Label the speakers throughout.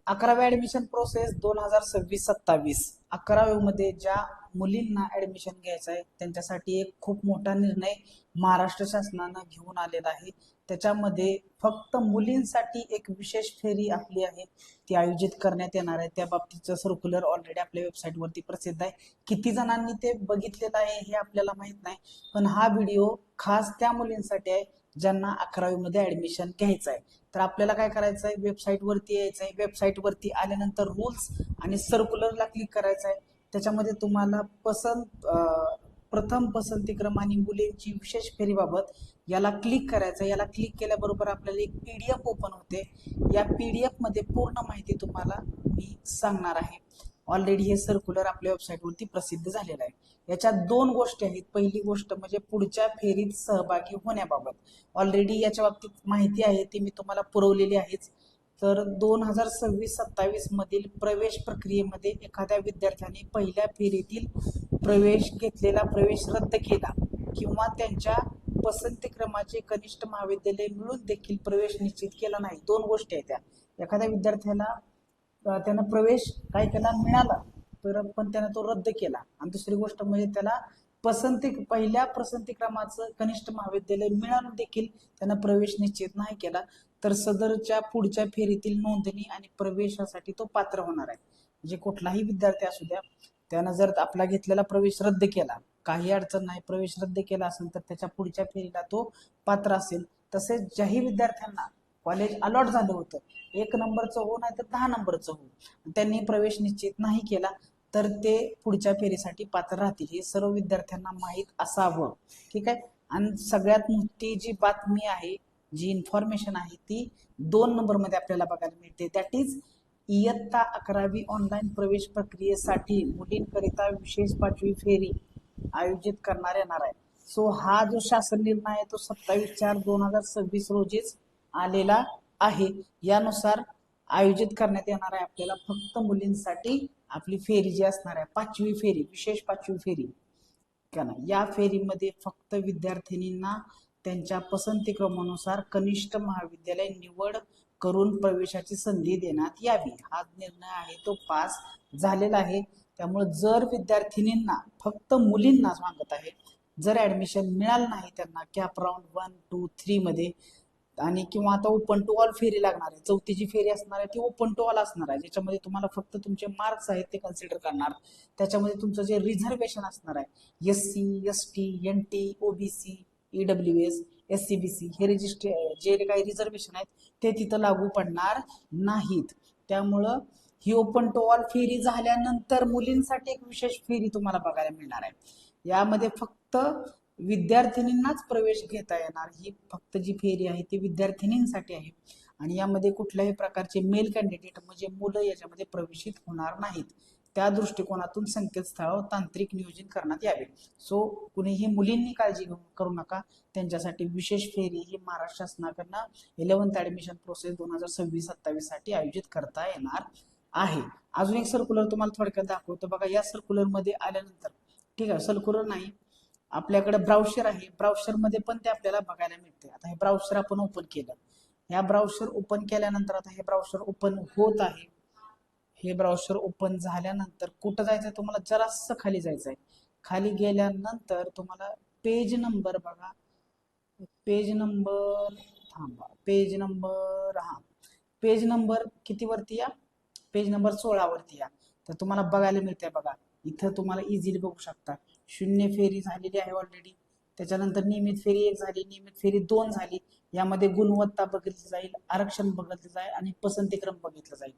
Speaker 1: 11वी admission process 2026-27 11वी मध्ये ज्या मुलींना ऍडमिशन घ्यायचं आहे त्यांच्यासाठी एक खूप मोठा निर्णय महाराष्ट्र शासनानं घेऊन आलेला आहे. त्याच्यामध्ये फक्त मुलींसाठी एक विशेष फेरी आपली आहे ती आयोजित करण्यात येणार आहे. त्या बाबतीचं सर्क्युलर ऑलरेडी आपल्या वेबसाईटवरती प्रसिद्ध आहे. किती जणांनी ते बघितलेलं आहे हे आपल्याला माहित नाही, पण हा व्हिडिओ खास त्या मुलींसाठी आहे ज्यांना 11वी मध्ये ऍडमिशन घ्यायचं आहे. तर आपल्याला काय करायचं आहे, वेबसाईट वरती यायचं आहे. वेबसाईट वरती आल्यानंतर रूल्स आणि सर्क्युलरला क्लिक करायचं आहे. त्याच्यामध्ये तुम्हाला प्रथम पसंतीक्रम आणि मुलींची विशेष फेरीबाबत याला क्लिक करायचं. याला क्लिक केल्याबरोबर आपल्याला एक PDF ओपन होते. या PDF मध्ये पूर्ण माहिती तुम्हाला मी सांगणार आहे. ऑलरेडी हे सर्क्युलर आपल्या वेबसाईटवरती प्रसिद्ध झालेलं आहे. याच्यात दोन गोष्टी आहेत. पहिली गोष्ट म्हणजे पुढच्या फेरीत सहभागी होण्याबाबत ऑलरेडी याच्या बाबतीत माहिती आहे ती मी तुम्हाला पुरवलेली आहेच. तर 2026-27 मधील प्रवेश प्रक्रियेमध्ये एखाद्या विद्यार्थ्याने पहिल्या फेरीतील प्रवेश घेतलेला प्रवेश रद्द केला किंवा त्यांच्या पसंतीक्रमाचे कनिष्ठ महाविद्यालय मिळून देखील प्रवेश निश्चित केला नाही. दोन गोष्टी आहेत त्या. एखाद्या विद्यार्थ्याला त्यानं प्रवेश काय केला मिळाला तर पण त्यानं तो रद्द केला, आणि दुसरी गोष्ट म्हणजे त्याला पहिल्या पसंतीक्रमाचं कनिष्ठ महाविद्यालय मिळून देखील त्यानं प्रवेश निश्चित नाही केला तर सदरच्या पुढच्या फेरीतील नोंदणी आणि प्रवेशासाठी तो पात्र होणार आहे. म्हणजे कुठलाही विद्यार्थी असू द्या, त्यानं जर आपला घेतलेला प्रवेश रद्द केला, काही अडचण नाही, प्रवेश रद्द केला असेल तर त्याच्या पुढच्या फेरीला तो पात्र असेल. तसेच ज्याही विद्यार्थ्यांना कॉलेज अलॉट झालं होतं, 1 नंबरचं हो नाही तर 10 नंबरचं हो, त्यांनी प्रवेश निश्चित नाही केला तर ते पुढच्या फेरीसाठी पात्र राहतील. हे सर्व विद्यार्थ्यांना माहीत असावं. ठीक आहे. आणि सगळ्यात मोठी जी बातमी आहे, जी इन्फॉर्मेशन आहे ती 2 नंबरमध्ये आपल्याला बघायला मिळते. दॅट इज इयत्ता 11वी ऑनलाईन प्रवेश प्रक्रियेसाठी मुलींकरिता विशेष 5वी फेरी आयोजित करण्यात येणार आहे. सो हा जो शासन निर्णय आहे तो 27/4/2026 रोजीच आलेला आहे. यानुसार आयोजित करण्यात येणार आहे आपल्याला फक्त मुलींसाठी आपली फेरी जी असणार आहे 5वी फेरी, विशेष 5वी फेरी. या फेरीमध्ये फक्त विद्यार्थिनींना त्यांच्या पसंतीक्रमानुसार कनिष्ठ महाविद्यालय निवड करून प्रवेशाची संधी देण्यात यावी. हा निर्णय आहे तो पास झालेला आहे. त्यामुळे जर विद्यार्थिनींना, फक्त मुलींना सांगत आहे, जर ऍडमिशन मिळालं नाही त्यांना कॅप राऊंड 1, 2, 3 मध्ये, आणि किंवा आता ओपन टू ऑल फेरी लागणार आहे, चौथीची फेरी असणार आहे ती ओपन टू ऑल असणार आहे, ज्याच्यामध्ये तुम्हाला फक्त तुमचे मार्क्स आहेत ते कन्सिडर करणार. त्याच्यामध्ये तुमचं जे रिझर्वेशन असणार आहे, SC, ST, NT, OBC, EWS, SCBC हे जे काही रिझर्वेशन आहेत ते तिथं लागू पडणार नाहीत. त्यामुळं ही ओपन टू ऑल फेरी झाल्यानंतर मुलींसाठी एक विशेष फेरी तुम्हाला बघायला मिळणार आहे. यामध्ये फक्त विद्यार्थिनींनाच प्रवेश घेता येणार. ही फक्त जी फेरी आहे ती विद्यार्थिनींसाठी आहे आणि यामध्ये कुठल्याही प्रकारचे मेल कॅन्डिडेट म्हणजे मुलं याच्यामध्ये प्रवेशित होणार नाहीत. त्या दृष्टिकोनातून संकेतस्थळावर तांत्रिक नियोजन करण्यात यावे. सो कुणीही मुलींनी काळजी करू नका, त्यांच्यासाठी विशेष फेरी ही महाराष्ट्र शासनाकडनं 11th ऍडमिशन प्रोसेस 2026-27 साठी आयोजित करता येणार आहे. अजून एक सर्क्युलर तुम्हाला थोडक्यात दाखवतो बघा. या सर्क्युलर मध्ये आल्यानंतर, ठीक आहे, सर्क्युलर नाही, आपल्याकडे ब्राउझर आहे, ब्राउझर मध्ये पण ते आपल्याला बघायला मिळते. आता हे ब्राउझर आपण ओपन केलं, या ब्राउझर ओपन केल्यानंतर आता हे ब्राउझर ओपन होत आहे. हे ब्राउझर ओपन झाल्यानंतर कुठं जायचंय तुम्हाला, जरासं खाली जायचंय. खाली गेल्यानंतर तुम्हाला पेज नंबर बघा, पेज नंबर, थांबा, पेज नंबर, हा पेज नंबर किती वरती या, पेज नंबर 16 वरती या. तर तुम्हाला बघायला मिळते बघा, इथं तुम्हाला इझिली बघू शकता 0 फेरी झालेली आहे ऑलरेडी. त्याच्यानंतर नियमित फेरी 1 झाली, नियमित फेरी 2 झाली. यामध्ये गुणवत्ता बघितली जाईल, आरक्षण बघितलं जाईल आणि पसंतीक्रम बघितलं जाईल.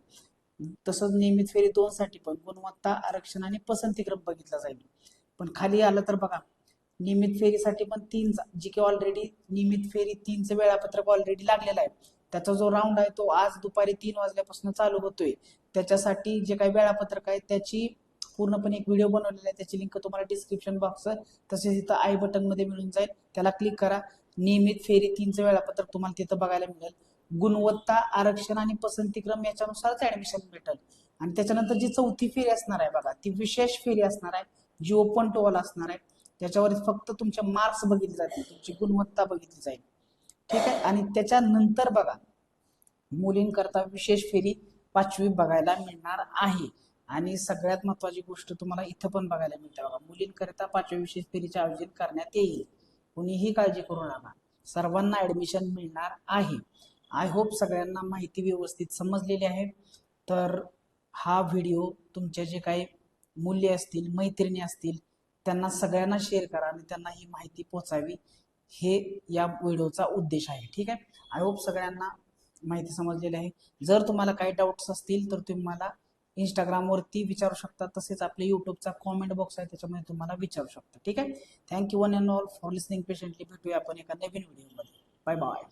Speaker 1: तसंच नियमित फेरी 2 साठी पण गुणवत्ता, आरक्षण आणि पसंतीक्रम बघितला जाईल. पण खाली आलं तर बघा, नियमित फेरीसाठी पण 3, जी की ऑलरेडी नियमित फेरी 3चं वेळापत्रक ऑलरेडी लागलेलं आहे. त्याचा जो राऊंड आहे तो आज दुपारी 3 वाजल्यापासून चालू होतोय. त्याच्यासाठी जे काही वेळापत्रक आहे त्याची पूर्णपणे एक व्हिडिओ बनवलेला आहे, त्याची लिंक तुम्हाला डिस्क्रिप्शन बॉक्स तसेच इथं आय बटन मध्ये मिळून जाईल. त्याला क्लिक करा. नियमित फेरी 3चं वेळापत्रक तुम्हाला तिथं बघायला मिळेल. गुणवत्ता, आरक्षण आणि पसंतीक्रम याच्यानुसारच ऍडमिशन भेटेल. आणि त्याच्यानंतर जी चौथी फेरी असणार आहे बघा, ती विशेष फेरी असणार आहे, जी ओपन टू ऑल असणार आहे. त्याच्यावर फक्त तुमचे मार्क्स बघितले जातील, तुमची गुणवत्ता बघितली जाईल. ठीक आहे. आणि त्याच्यानंतर बघा, मुलींकरता विशेष फेरी 5वी बघायला मिळणार आहे. आणि सगळ्यात महत्त्वाची गोष्ट तुम्हाला इथं पण बघायला मिळते बघा, मुलींकरिता 5वी विशेष फेरीचे आयोजन करण्यात येईल. कुणीही काळजी करू नका, सर्वांना ऍडमिशन मिळणार आहे. आय होप सगळ्यांना माहिती व्यवस्थित समजलेली आहे. तर हा व्हिडिओ तुमचे जे काही मूल्य असतील, मैत्रिणी असतील, त्यांना सगळ्यांना शेअर करा आणि त्यांना ही माहिती पोहोचावी, हे या व्हिडिओचा उद्देश आहे. ठीक आहे, आय होप सगळ्यांना माहिती समजलेली आहे. जर तुम्हाला काही डाऊट्स असतील तर तुम्ही मला इंस्टाग्रामवरती विचारू शकता, तसेच आपल्या यूट्यूबचा कॉमेंट बॉक्स आहे त्याच्यामध्ये तुम्हाला विचारू शकता. ठीक आहे, thank you one and all for listening patiently. भेटूया आपण एका नवीन व्हिडिओमध्ये. Bye bye.